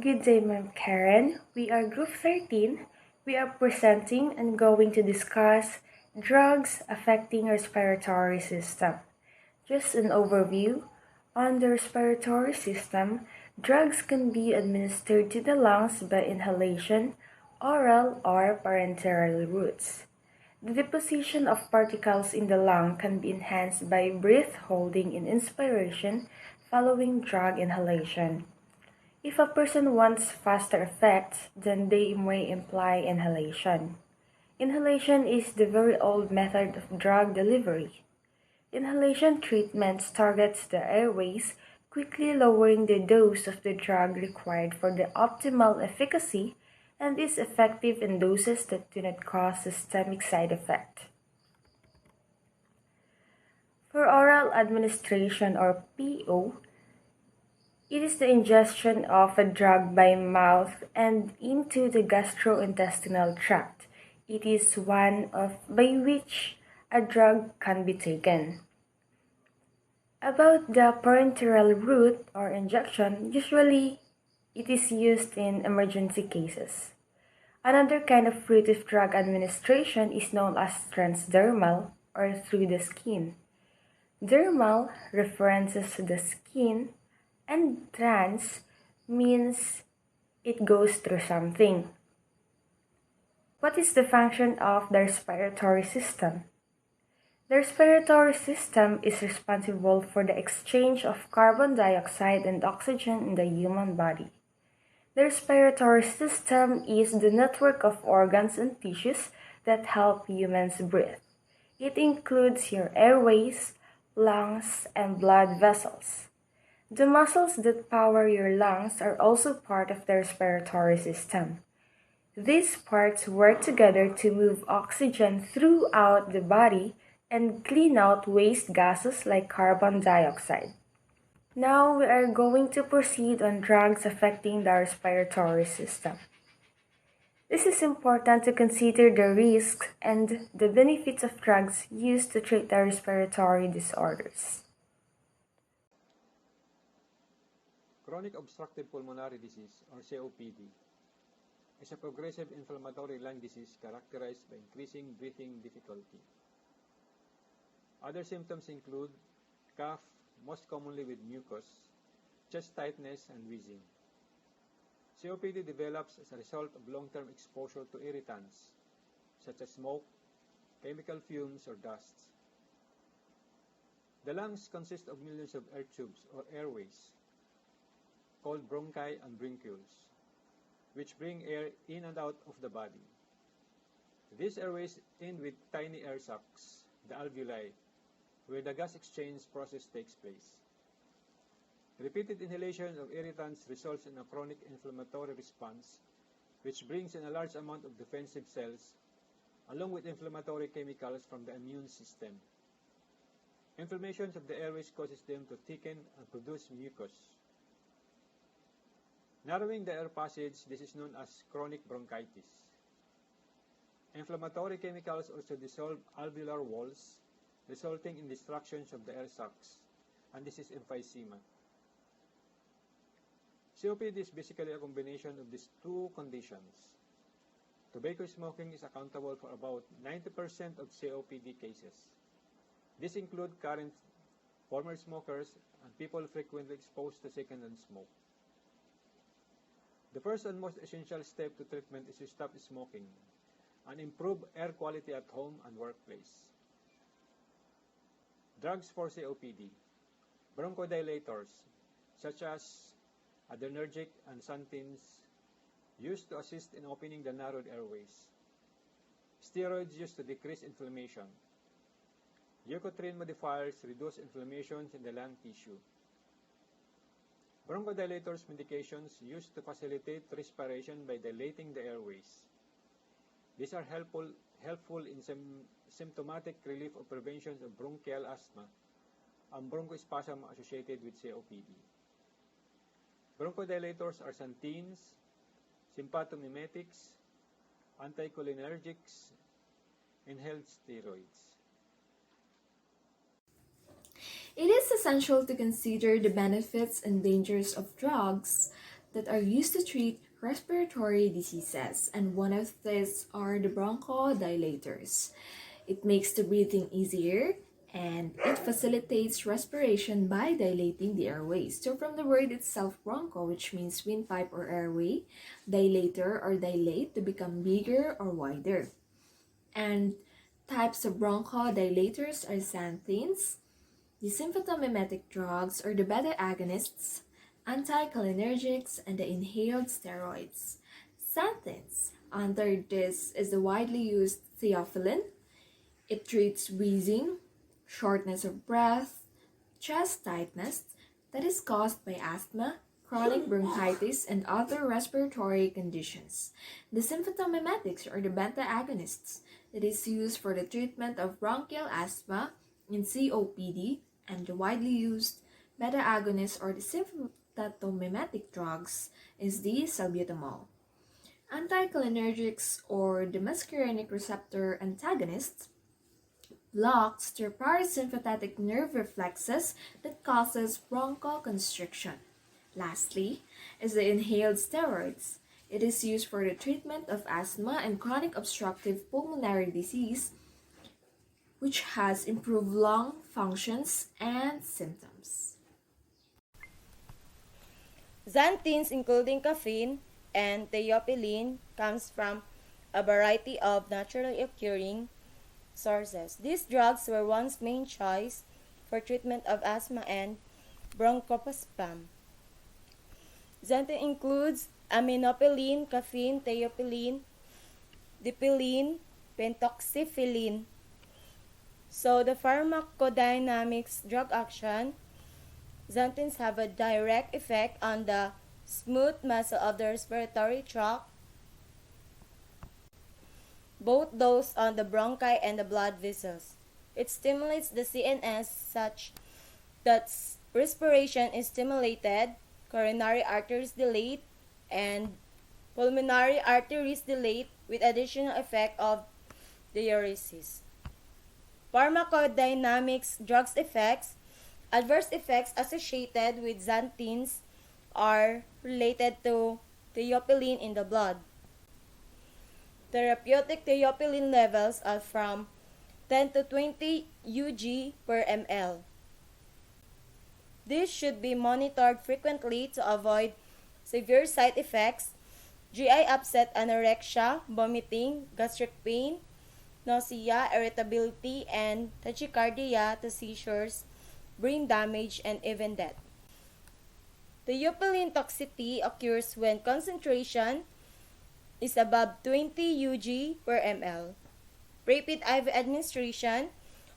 Good day, Ma'am Karen. We are Group 13. We are presenting and going to discuss drugs affecting respiratory system. Just an overview. On the respiratory system, drugs can be administered to the lungs by inhalation, oral, or parenteral routes. The deposition of particles in the lung can be enhanced by breath holding in inspiration following drug inhalation. If a person wants faster effects, then they may imply inhalation. Inhalation is the very old method of drug delivery. Inhalation treatments targets the airways, quickly lowering the dose of the drug required for the optimal efficacy and is effective in doses that do not cause systemic side effect. For oral administration or PO, it is the ingestion of a drug by mouth and into the gastrointestinal tract. It is one of by which a drug can be taken. About the parenteral route or injection, usually it is used in emergency cases. Another kind of route of drug administration is known as transdermal or through the skin. Dermal references the skin and trans means it goes through something. What is the function of the respiratory system? The respiratory system is responsible for the exchange of carbon dioxide and oxygen in the human body. The respiratory system is the network of organs and tissues that help humans breathe. It includes your airways, lungs, and blood vessels. The muscles that power your lungs are also part of the respiratory system. These parts work together to move oxygen throughout the body and clean out waste gases like carbon dioxide. Now we are going to proceed on drugs affecting the respiratory system. This is important to consider the risks and the benefits of drugs used to treat the respiratory disorders. Chronic obstructive pulmonary disease, or COPD, is a progressive inflammatory lung disease characterized by increasing breathing difficulty. Other symptoms include cough, most commonly with mucus, chest tightness, and wheezing. COPD develops as a result of long-term exposure to irritants, such as smoke, chemical fumes, or dusts. The lungs consist of millions of air tubes, or airways, called bronchi and bronchioles, which bring air in and out of the body. These airways end with tiny air sacs, the alveoli, where the gas exchange process takes place. Repeated inhalation of irritants results in a chronic inflammatory response, which brings in a large amount of defensive cells, along with inflammatory chemicals from the immune system. Inflammation of the airways causes them to thicken and produce mucus. Narrowing the air passage, this is known as chronic bronchitis. Inflammatory chemicals also dissolve alveolar walls, resulting in destructions of the air sacs, and this is emphysema. COPD is basically a combination of these two conditions. Tobacco smoking is accountable for about 90% of COPD cases. This includes current, former smokers, and people frequently exposed to second-hand smoke. The first and most essential step to treatment is to stop smoking and improve air quality at home and workplace. Drugs for COPD. Bronchodilators, such as adrenergic and statins, used to assist in opening the narrowed airways. Steroids used to decrease inflammation. Leukotriene modifiers reduce inflammations in the lung tissue. Bronchodilators medications used to facilitate respiration by dilating the airways. These are helpful in symptomatic relief or prevention of bronchial asthma and bronchospasm associated with COPD. Bronchodilators are statins, sympathomimetics, anticholinergics, inhaled steroids. It is essential to consider the benefits and dangers of drugs that are used to treat respiratory diseases, and one of these are the bronchodilators. It makes the breathing easier and it facilitates respiration by dilating the airways. So from the word itself, broncho, which means windpipe or airway, dilator or dilate to become bigger or wider. And types of bronchodilators are xanthines, the sympathomimetic drugs or the beta agonists, anticholinergics, and the inhaled steroids. Xanthines. Under this is the widely used theophylline. It treats wheezing, shortness of breath, chest tightness that is caused by asthma, chronic bronchitis, and other respiratory conditions. The sympathomimetics or the beta agonists that is used for the treatment of bronchial asthma in COPD, and the widely used beta agonist or the sympathomimetic drugs is the salbutamol. Anticholinergics or the muscarinic receptor antagonists blocks the parasympathetic nerve reflexes that causes bronchoconstriction. Lastly is the inhaled steroids. It is used for the treatment of asthma and chronic obstructive pulmonary disease, which has improved lung functions and symptoms. Xanthines, including caffeine and theophylline, comes from a variety of naturally occurring sources. These drugs were once main choice for treatment of asthma and bronchospasm. Xanthine includes aminopylline, caffeine, theophylline, dipylline, pentoxifylline. So the pharmacodynamics drug action, xanthines have a direct effect on the smooth muscle of the respiratory tract, both those on the bronchi and the blood vessels. It stimulates the CNS such that respiration is stimulated, coronary arteries dilate, and pulmonary arteries dilate with additional effect of diuresis. Pharmacodynamics drugs effects. Adverse effects associated with xanthines are related to theophylline in the blood. Therapeutic theophylline levels are from 10 to 20 UG per ml. This should be monitored frequently to avoid severe side effects, GI upset, anorexia, vomiting, gastric pain, nausea, irritability, and tachycardia to seizures, brain damage, and even death. Theophylline toxicity occurs when concentration is above 20 UG per ml. Rapid IV administration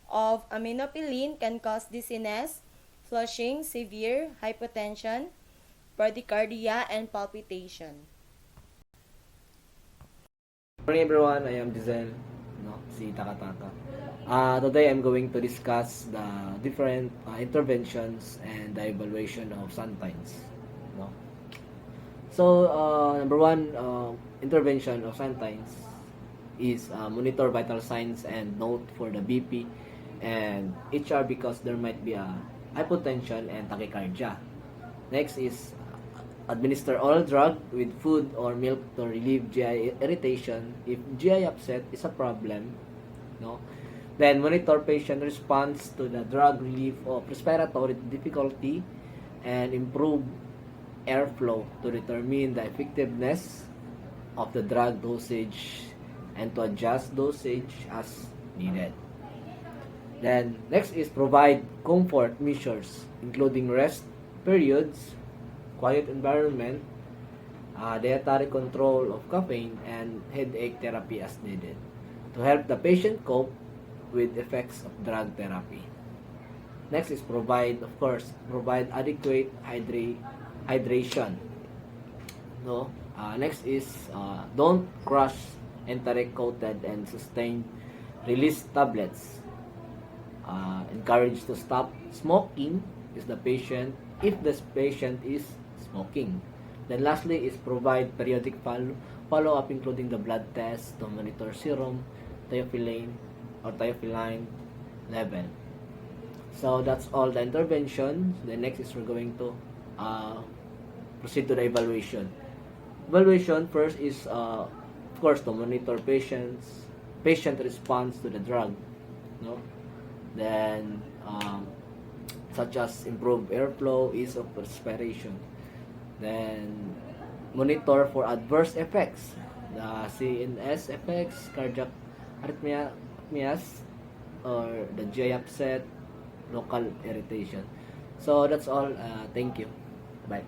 of aminopylline can cause dizziness, flushing, severe hypotension, bradycardia, and palpitation. Good morning everyone, I am Giselle, si Takataka. Today I'm going to discuss the different interventions and the evaluation of xanthines. No? So, number one intervention of xanthines is monitor vital signs and note for the BP and HR because there might be a hypotension and tachycardia. Next is administer oral drug with food or milk to relieve GI irritation if GI upset is a problem. No? Then monitor patient response to the drug relief of respiratory difficulty and improve airflow to determine the effectiveness of the drug dosage and to adjust dosage as needed. Then next is provide comfort measures including rest periods, quiet environment, dietary control of caffeine, and headache therapy as needed to help the patient cope with effects of drug therapy. Next is provide adequate hydration. No. Next is don't crush enteric coated and sustained release tablets. Encourage to stop smoking if the patient is smoking. Then lastly is provide periodic follow-up including the blood test to monitor serum, theophylline level. So that's all the intervention. The next is we're going to proceed to the evaluation. Evaluation first is, of course, to monitor patient response to the drug, no? Then, such as improve airflow, ease of respiration. Then, monitor for adverse effects, the CNS effects, cardiac arrhythmias, or the GI upset, local irritation. So that's all. Thank you. Bye.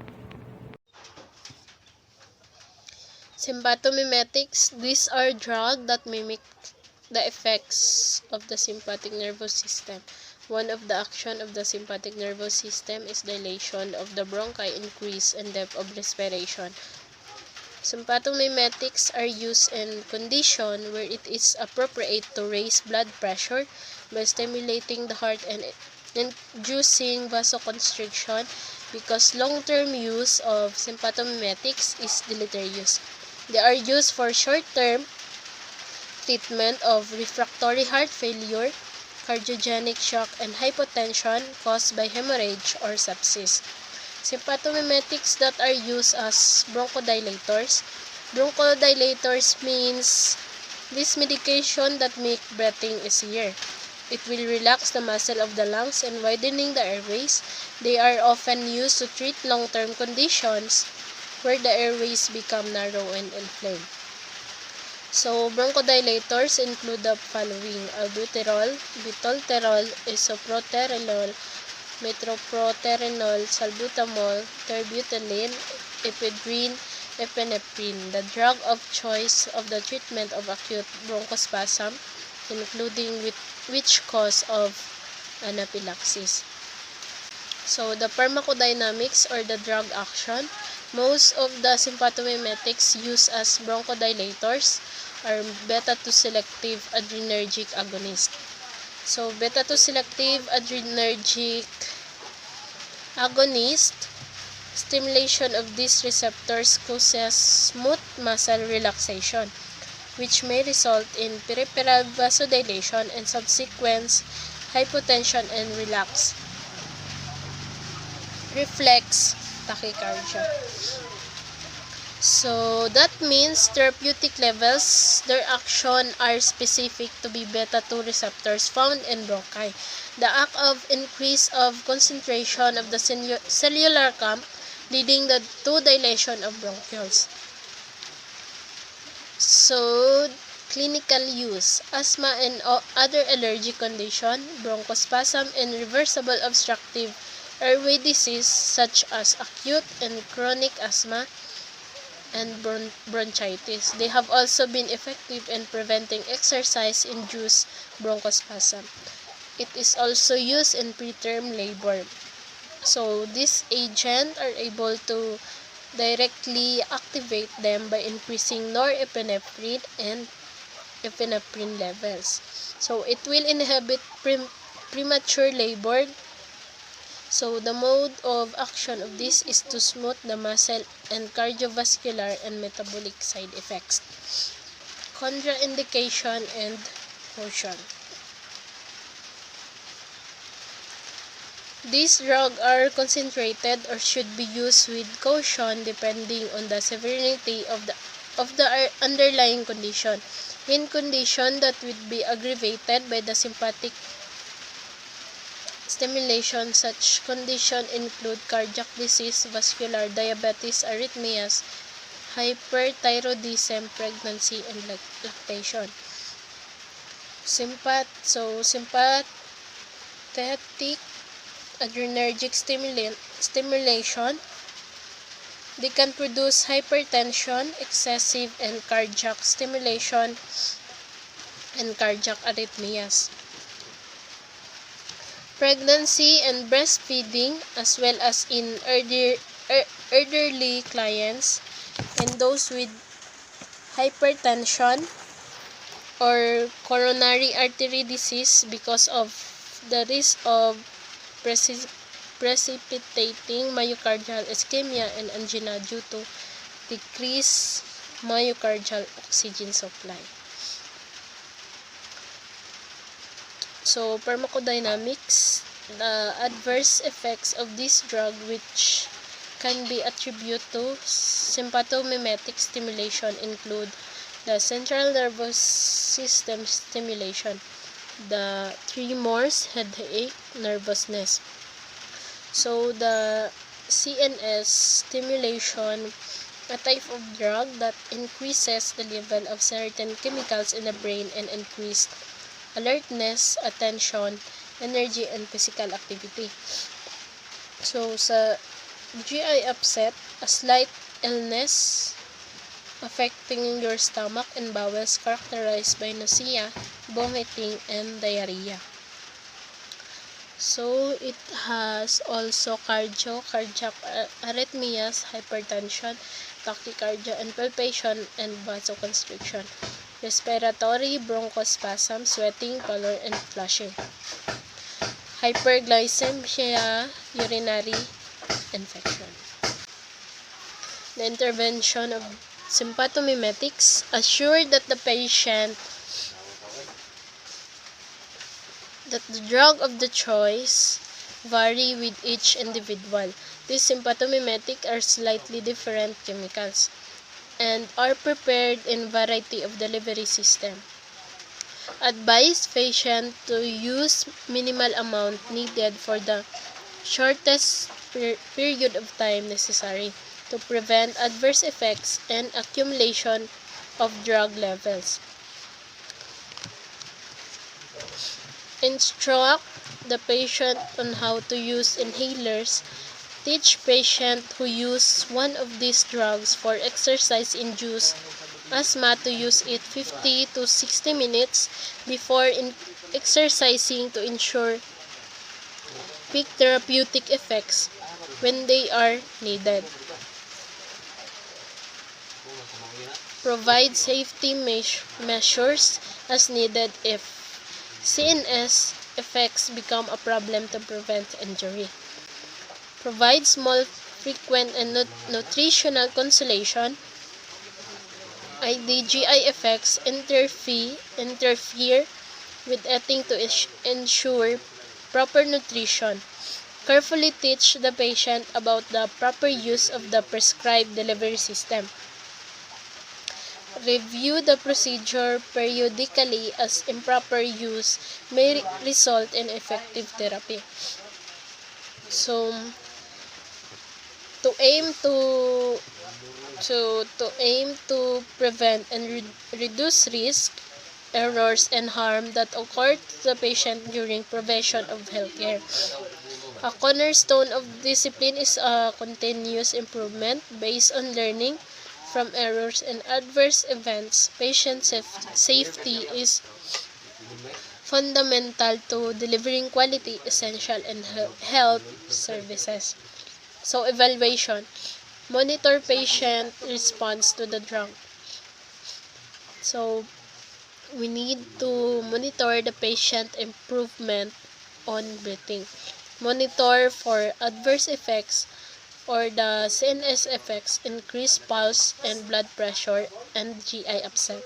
Sympathomimetics, these are drugs that mimic the effects of the sympathetic nervous system. One of the action of the sympathetic nervous system is dilation of the bronchi, increase and depth of respiration. Sympathomimetics are used in conditions where it is appropriate to raise blood pressure by stimulating the heart and inducing vasoconstriction, because long-term use of sympathomimetics is deleterious. They are used for short-term treatment of refractory heart failure, cardiogenic shock, and hypotension caused by hemorrhage or sepsis. Sympathomimetics that are used as bronchodilators. Bronchodilators means this medication that make breathing easier. It will relax the muscle of the lungs and widening the airways. They are often used to treat long-term conditions where the airways become narrow and inflamed. So, bronchodilators include the following: albuterol, bitalterol, isoproterenol, metoprolol, salbutamol, terbutaline, ephedrine, epinephrine. The drug of choice of the treatment of acute bronchospasm, including which cause of anaphylaxis. So, the pharmacodynamics or the drug action. Most of the sympathomimetics used as bronchodilators are beta-2 selective adrenergic agonists. So, beta-2 selective adrenergic agonist, stimulation of these receptors causes smooth muscle relaxation, which may result in peripheral vasodilation and subsequent hypotension and reflex tachycardia. So, that means therapeutic levels, their action are specific to be beta-2 receptors found in bronchi. The act of increase of concentration of the cellular camp leading to dilation of bronchioles. So, clinical use: asthma and other allergic condition, bronchospasm, and reversible obstructive airway disease such as acute and chronic asthma and bronchitis. They have also been effective in preventing exercise-induced bronchospasm. It is also used in preterm labor. So, these agents are able to directly activate them by increasing norepinephrine and epinephrine levels. So, it will inhibit premature labor. So, the mode of action of this is to smooth the muscle and cardiovascular and metabolic side effects. Contraindication and caution. These drugs are concentrated or should be used with caution depending on the severity of the underlying condition. In condition that would be aggravated by the sympathetic stimulation, such conditions include cardiac disease, vascular diabetes, arrhythmias, hyperthyroidism, pregnancy, and lactation. Sympathetic adrenergic stimulation, they can produce hypertension, excessive and cardiac stimulation, and cardiac arrhythmias. Pregnancy and breastfeeding, as well as in elderly clients and those with hypertension or coronary artery disease because of the risk of precipitating myocardial ischemia and angina due to decreased myocardial oxygen supply. So, pharmacodynamics, the adverse effects of this drug, which can be attributed to sympathomimetic stimulation include the central nervous system stimulation, the tremors, headache, nervousness. So the CNS stimulation, a type of drug that increases the level of certain chemicals in the brain and increased alertness, attention, energy, and physical activity. So sa GI upset, a slight illness affecting your stomach and bowels characterized by nausea, vomiting, and diarrhea. So, it has also cardiac arrhythmias, hypertension, tachycardia, and palpitation, and vasoconstriction. Respiratory, bronchospasm, sweating, pallor, and flushing. Hyperglycemia, urinary infection. The intervention of sympathomimetics assure that the patient that the drug of the choice vary with each individual. These sympathomimetic are slightly different chemicals and are prepared in variety of delivery system. Advise patient to use minimal amount needed for the shortest period of time necessary to prevent adverse effects and accumulation of drug levels. Instruct the patient on how to use inhalers. Teach patient who use one of these drugs for exercise-induced asthma to use it 50 to 60 minutes before exercising to ensure peak therapeutic effects when they are needed. Provide safety measures as needed if CNS effects become a problem to prevent injury. Provide small, frequent, and nutritional consolation. IDGI effects interfere with eating to ensure proper nutrition. Carefully teach the patient about the proper use of the prescribed delivery system. Review the procedure periodically as improper use may result in effective therapy. So, to aim to prevent and reduce risk, errors, and harm that occur to the patient during provision of healthcare. A cornerstone of discipline is a continuous improvement based on learning from errors and adverse events. Patient safety is fundamental to delivering quality, essential, and health services. So, evaluation. Monitor patient response to the drug. So, we need to monitor the patient improvement on breathing. Monitor for adverse effects or the CNS effects, increased pulse and blood pressure, and GI upset.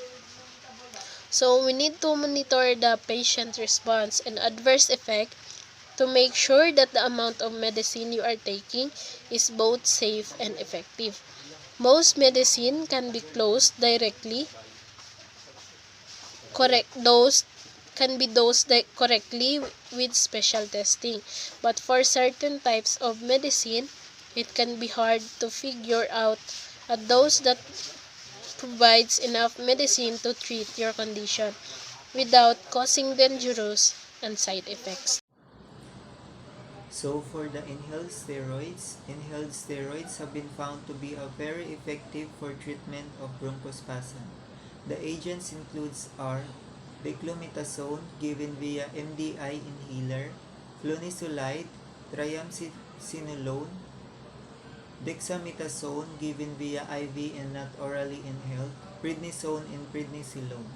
So, we need to monitor the patient response and adverse effect to make sure that the amount of medicine you are taking is both safe and effective. Most medicine can be dosed directly. Dosed correctly with special testing. But for certain types of medicine, it can be hard to figure out a dose that provides enough medicine to treat your condition without causing dangerous and side effects. So for the inhaled steroids have been found to be very effective for treatment of bronchospasm. The agents includes are beclomethasone given via MDI inhaler, flunisolide, triamcinolone, dexamethasone given via IV and not orally inhaled, prednisone and prednisolone.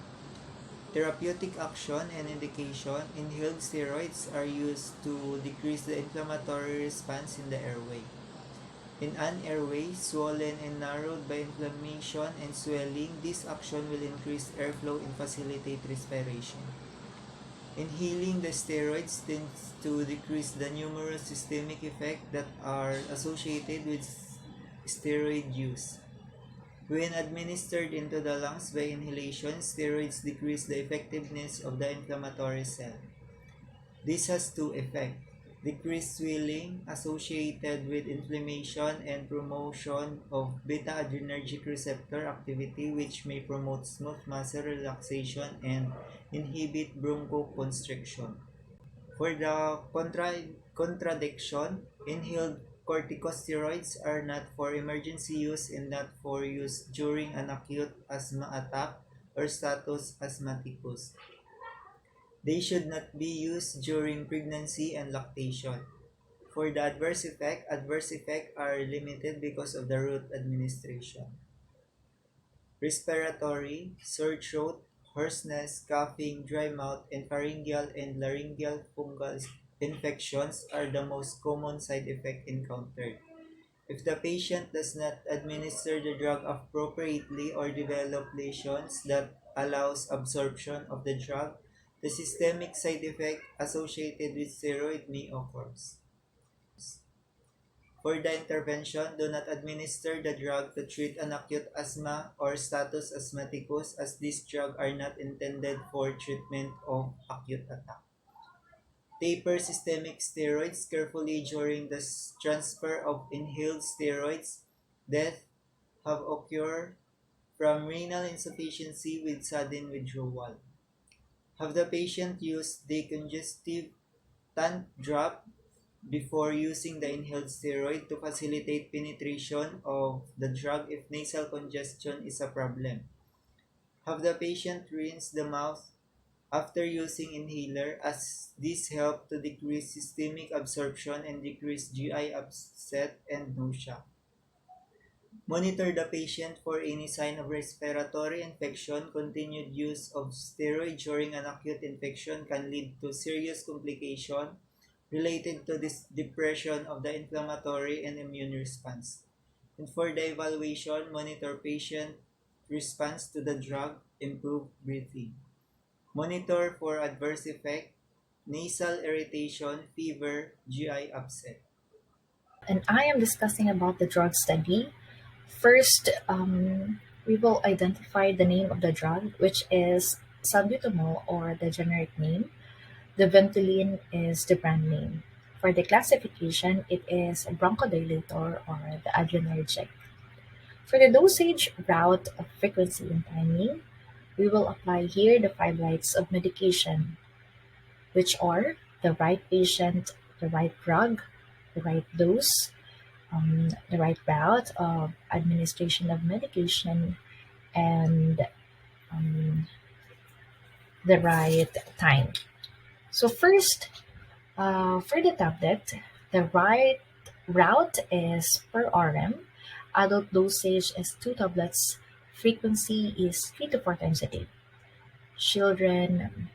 Therapeutic action and indication. Inhaled steroids are used to decrease the inflammatory response in the airway. In an airway swollen and narrowed by inflammation and swelling, this action will increase airflow and facilitate respiration. Inhaling the steroids tends to decrease the numerous systemic effects that are associated with steroid use. When administered into the lungs by inhalation, steroids decrease the effectiveness of the inflammatory cell. This has two effects: decreased swelling associated with inflammation and promotion of beta-adrenergic receptor activity, which may promote smooth muscle relaxation and inhibit bronchoconstriction. For the contradiction, inhaled corticosteroids are not for emergency use and not for use during an acute asthma attack or status asthmaticus. They should not be used during pregnancy and lactation. For the adverse effects are limited because of the route administration. Respiratory, sore throat, hoarseness, coughing, dry mouth, and pharyngeal and laryngeal fungal infections are the most common side effects encountered. If the patient does not administer the drug appropriately or develop lesions that allows absorption of the drug, the systemic side effect associated with steroid may occur. For the intervention, do not administer the drug to treat an acute asthma or status asthmaticus, as these drugs are not intended for treatment of acute attack. Taper systemic steroids carefully during the transfer of inhaled steroids. Death have occurred from renal insufficiency with sudden withdrawal. Have the patient use decongestive drop before using the inhaled steroid to facilitate penetration of the drug if nasal congestion is a problem. Have the patient rinse the mouth after using inhaler, as this helps to decrease systemic absorption and decrease GI upset and nausea. Monitor the patient for any sign of respiratory infection. Continued use of steroid during an acute infection can lead to serious complications related to this depression of the inflammatory and immune response. And for the evaluation, monitor patient response to the drug, improve breathing. Monitor for adverse effect, nasal irritation, fever, GI upset. And I am discussing about the drug study. First, we will identify the name of the drug, which is salbutamol or the generic name. The Ventolin is the brand name. For the classification, it is a bronchodilator or the adrenergic. For the dosage, route, frequency, and timing, we will apply here the five rights of medication, which are the right patient, the right drug, the right dose, the right route of administration of medication, and um, the right time. So first, for the tablet, the right route is per RM. Adult dosage is 2 tablets. Frequency is 3 to 4 times a day. Children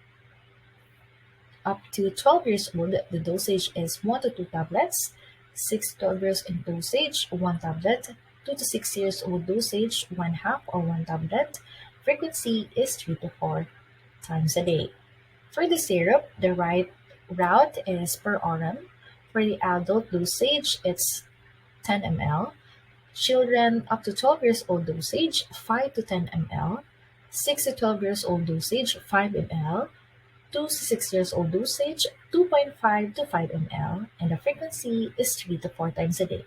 up to 12 years old, the dosage is 1 to 2 tablets. 6 to 12 years in dosage, 1 tablet. 2 to 6 years old dosage, 1/2 or 1 tablet. Frequency is 3 to 4 times a day. For the syrup, the right route is per RM. For the adult dosage, it's 10 ml. Children up to 12 years old dosage, 5 to 10 ml. 6 to 12 years old dosage, 5 ml. 2 to 6 years old dosage, 2.5 to 5 ml. And the frequency is 3 to 4 times a day.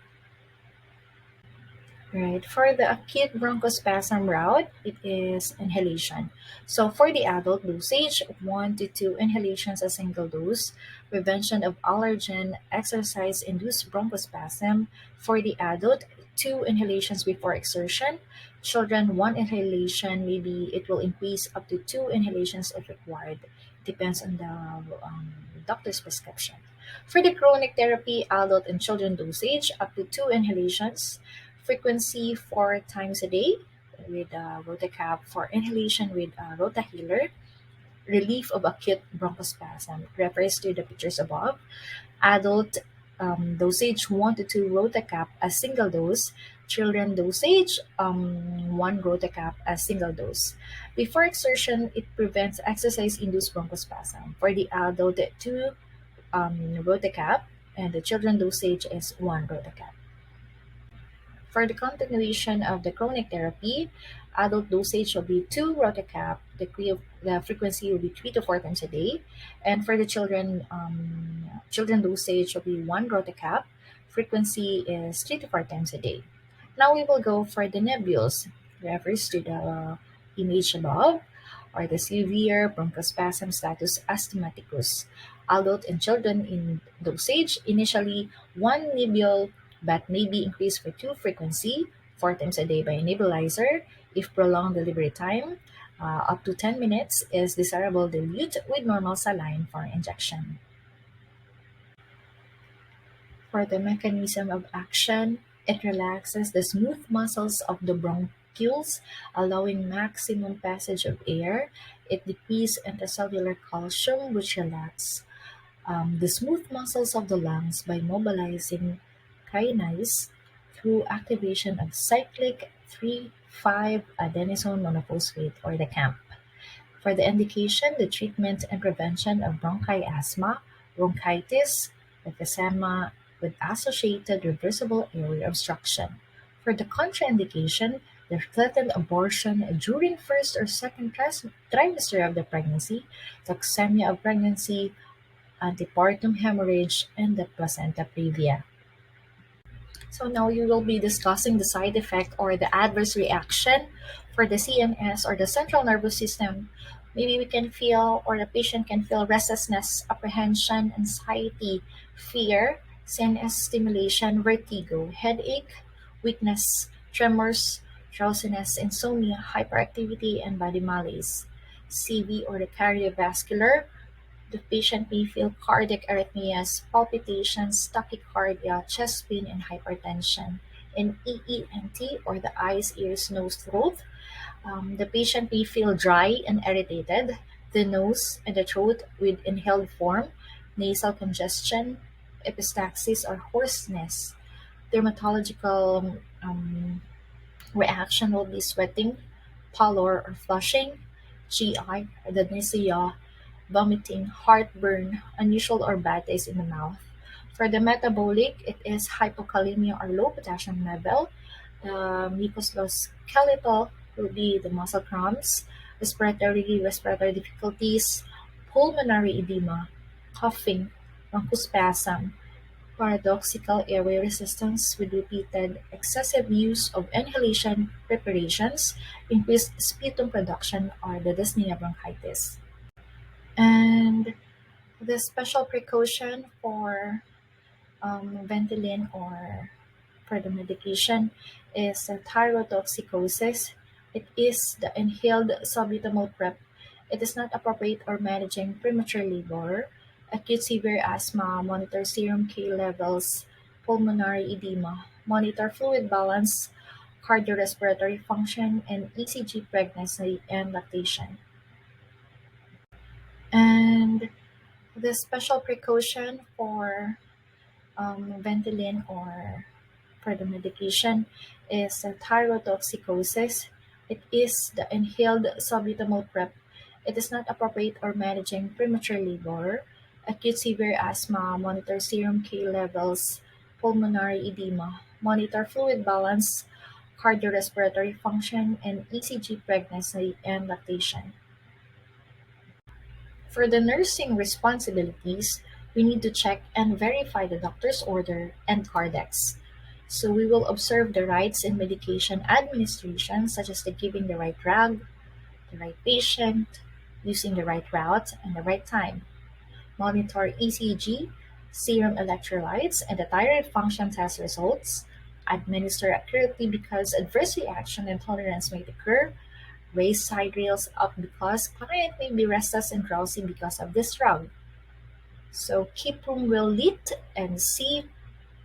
Right. For the acute bronchospasm route, it is inhalation. So for the adult dosage, 1 to 2 inhalations a single dose. Prevention of allergen, exercise-induced bronchospasm. For the adult, 2 inhalations before exertion. Children, 1 inhalation. Maybe it will increase up to 2 inhalations if required. Depends on the doctor's prescription. For the chronic therapy, adult and children dosage, up to 2 inhalations. Frequency 4 times a day with Rotacap for inhalation with Rotahealer. Relief of acute bronchospasm refers to the pictures above. Adult dosage 1 to 2 Rotacap a single dose. Children dosage, 1 rotacap as single dose. Before exertion, it prevents exercise-induced bronchospasm. For the adult, 2 rotacap, and the children dosage is 1 rotacap. For the continuation of the chronic therapy, adult dosage will be 2 rotacap. The frequency will be 3 to 4 times a day. And for the children dosage will be 1 rotacap. Frequency is 3 to 4 times a day. Now we will go for the nebules. Refers to the image above, or the severe bronchospasm status asthmaticus. Adult and children in dosage, initially 1 nebule, but may be increased for 2 frequency, 4 times a day by a nebulizer. If prolonged delivery time, up to 10 minutes, is desirable dilute with normal saline for injection. For the mechanism of action, it relaxes the smooth muscles of the bronchioles, allowing maximum passage of air. It decreases intracellular calcium, which relax the smooth muscles of the lungs by mobilizing kinase through activation of cyclic 3,5 adenosine monophosphate, or the CAMP. For the indication, the treatment and prevention of bronchiasthma, bronchitis, emphysema with associated reversible airway obstruction. For the contraindication, the threatened abortion during first or second trimester of the pregnancy, toxemia of pregnancy, antepartum hemorrhage, and the placenta previa. So now you will be discussing the side effect or the adverse reaction for the CNS or the central nervous system. Maybe we can feel, or the patient can feel, restlessness, apprehension, anxiety, fear, CNS stimulation, vertigo, headache, weakness, tremors, drowsiness, insomnia, hyperactivity, and body malaise. CV or the cardiovascular, the patient may feel cardiac arrhythmias, palpitations, tachycardia, chest pain, and hypertension. In EENT, or the eyes, ears, nose, throat, the patient may feel dry and irritated, the nose and the throat with inhaled form, nasal congestion, epistaxis, or hoarseness. Dermatological reaction will be sweating, pallor or flushing, GI, the nausea, vomiting, heartburn, unusual or bad taste in the mouth. For the metabolic, it is hypokalemia or low potassium level. The musculoskeletal will be the muscle cramps, respiratory difficulties, pulmonary edema, coughing, bronchospasm, paradoxical airway resistance with repeated excessive use of inhalation preparations, increased sputum production, or the dyspnea bronchitis. And the special precaution for Ventolin or for the medication is thyrotoxicosis. It is the inhaled salbutamol prep. It is not appropriate or managing premature labor, acute severe asthma, monitor serum K levels, pulmonary edema, monitor fluid balance, cardiorespiratory function, and ECG pregnancy and lactation. And the special precaution for Ventolin or for the medication is thyrotoxicosis. It is the inhaled salbutamol prep. It is not appropriate or managing premature labor, acute severe asthma, monitor serum K levels, pulmonary edema, monitor fluid balance, cardiorespiratory function, and ECG pregnancy and lactation. For the nursing responsibilities, we need to check and verify the doctor's order and Cardex. So we will observe the rights in medication administration, such as the giving the right drug, the right patient, using the right route, and the right time. Monitor ECG, serum electrolytes, and the thyroid function test results. Administer accurately because adverse reaction and tolerance may occur. Raise side rails up because client may be restless and drowsy because of this drug. So keep room well lit and see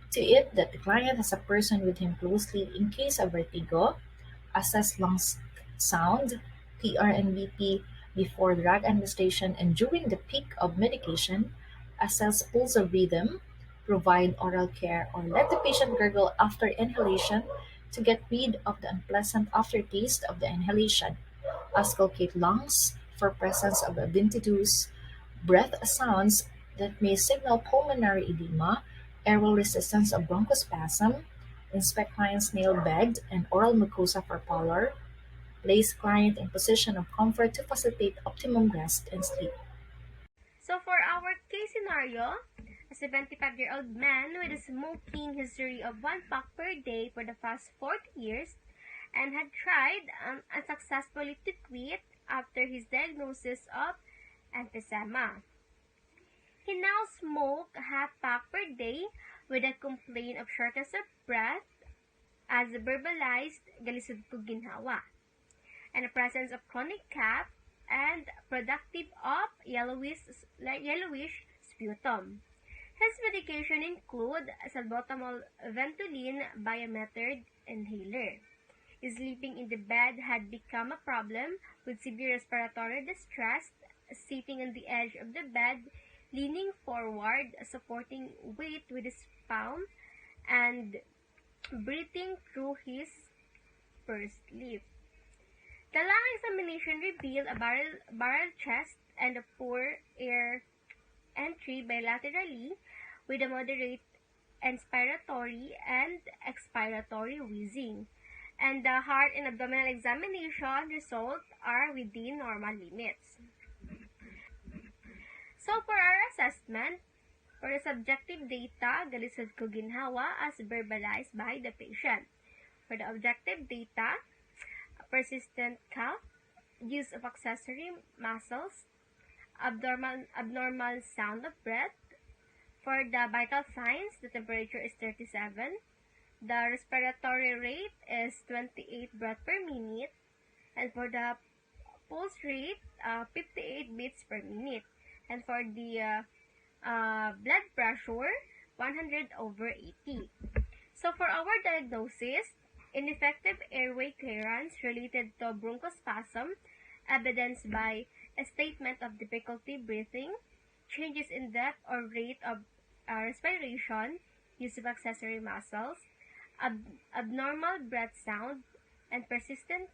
to it that the client has a person with him closely in case of vertigo. Assess lungs sound, PR and BP before drug administration and during the peak of medication. Assess pulse of rhythm. Provide oral care or let the patient gurgle after inhalation. to get rid of the unpleasant aftertaste of the inhalation, auscultate lungs for presence of adventitious breath sounds that may signal pulmonary edema, airway resistance of bronchospasm, inspect client's nail bed and oral mucosa for pallor, place client in position of comfort to facilitate optimum rest and sleep. So for our case scenario, a 75-year-old man with a smoking history of 1 pack per day for the past 40 years and had tried unsuccessfully to quit after his diagnosis of emphysema. He now smoked a half-pack per day with a complaint of shortness of breath as verbalized galisod ko ginhawa, and the presence of chronic cough and productive of yellowish sputum. His medication include salbutamol Ventolin biometered inhaler. Sleeping in the bed had become a problem with severe respiratory distress, sitting on the edge of the bed, leaning forward, supporting weight with his palm, and breathing through his pursed lip. The lung examination revealed a barrel chest and a poor air entry bilaterally with a moderate inspiratory and expiratory wheezing, and the heart and abdominal examination results are within normal limits. So for our assessment, for the subjective data, galisod ko ginhawa as verbalized by the patient. For the objective data, persistent cough, use of accessory muscles, abnormal sound of breath. For the vital signs, the temperature is 37, the respiratory rate is 28 breath per minute, and for the pulse rate, 58 beats per minute, and for the blood pressure, 100/80. So for our diagnosis, ineffective airway clearance related to bronchospasm, evidenced by a statement of difficulty breathing, changes in depth or rate of respiration, use of accessory muscles, abnormal breath sound, and persistent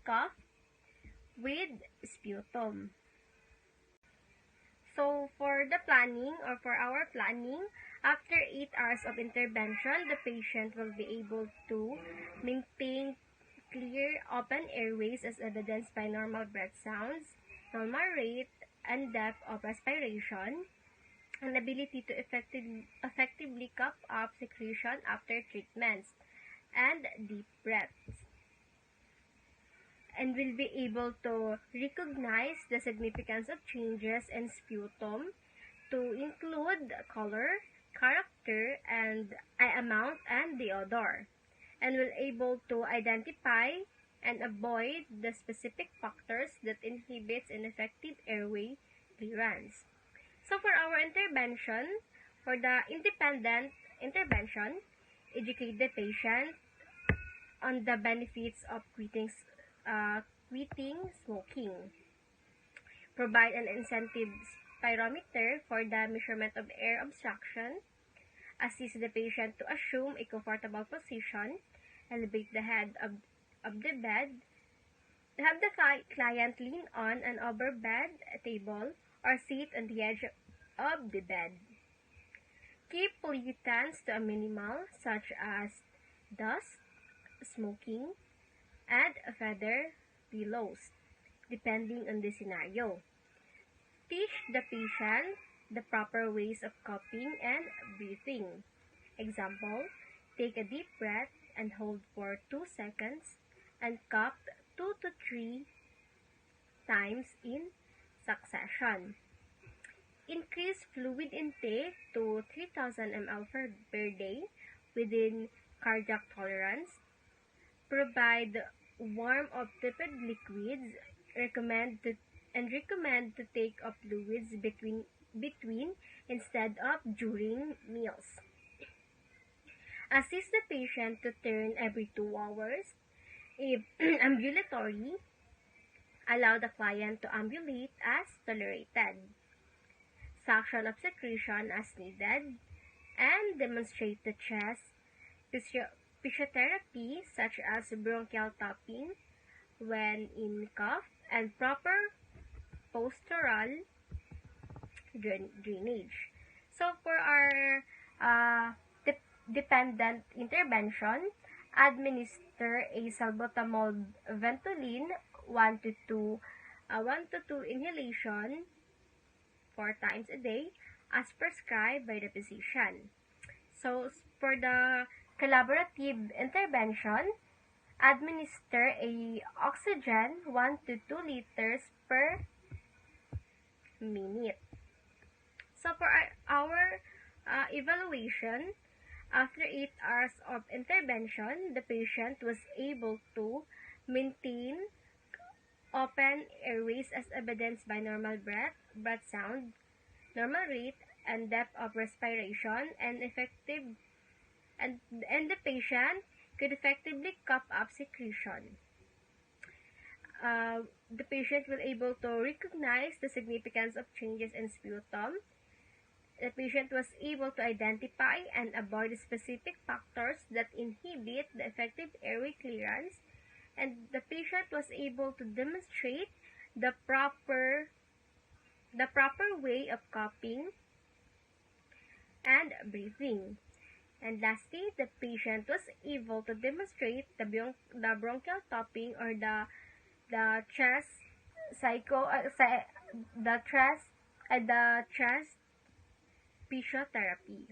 cough with sputum. So for the planning, or for our planning, after 8 hours of intervention, the patient will be able to maintain clear open airways as evidenced by normal breath sounds, normal rate and depth of respiration, and ability to effectively cough up secretion after treatments, and deep breaths, and will be able to recognize the significance of changes in sputum to include color, character, and amount and the odor, and will able to identify and avoid the specific factors that inhibits ineffective airway clearance. So for our intervention, for the independent intervention, educate the patient on the benefits of quitting smoking. Provide an incentive spirometer for the measurement of air obstruction. Assist the patient to assume a comfortable position. Elevate the head of the bed. Have the client lean on an overbed table or sit on the edge of the bed. Keep pollutants to a minimal, such as dust, smoking, and feather pillows, depending on the scenario. Teach the patient the proper ways of coughing and breathing. Example, take a deep breath and hold for 2 seconds and cough 2 to 3 times in succession. Increase fluid intake to 3,000 ml per day within cardiac tolerance. Provide warm or tepid liquids. Recommend to take up fluids between instead of during meals. Assist the patient to turn every 2 hours. If ambulatory, allow the client to ambulate as tolerated. Suction of secretion as needed, and demonstrate the chest physiotherapy such as bronchial tapping when in cough and proper postural drainage. So for our dependent intervention, administer a salbutamol Ventolin 1 to 2 inhalation 4 times a day as prescribed by the physician. So for the collaborative intervention, administer a oxygen 1 to 2 liters per minute. So for our evaluation, after 8 hours of intervention, the patient was able to maintain open airways as evidenced by normal breath sound, normal rate, and depth of respiration, and the patient could effectively cough up secretion. The patient will able to recognize the significance of changes in sputum. The patient was able to identify and avoid specific factors that inhibit the effective airway clearance, and the patient was able to demonstrate the proper way of coughing and breathing. And lastly, the patient was able to demonstrate the bronchial tapping or the chest the chest physiotherapy.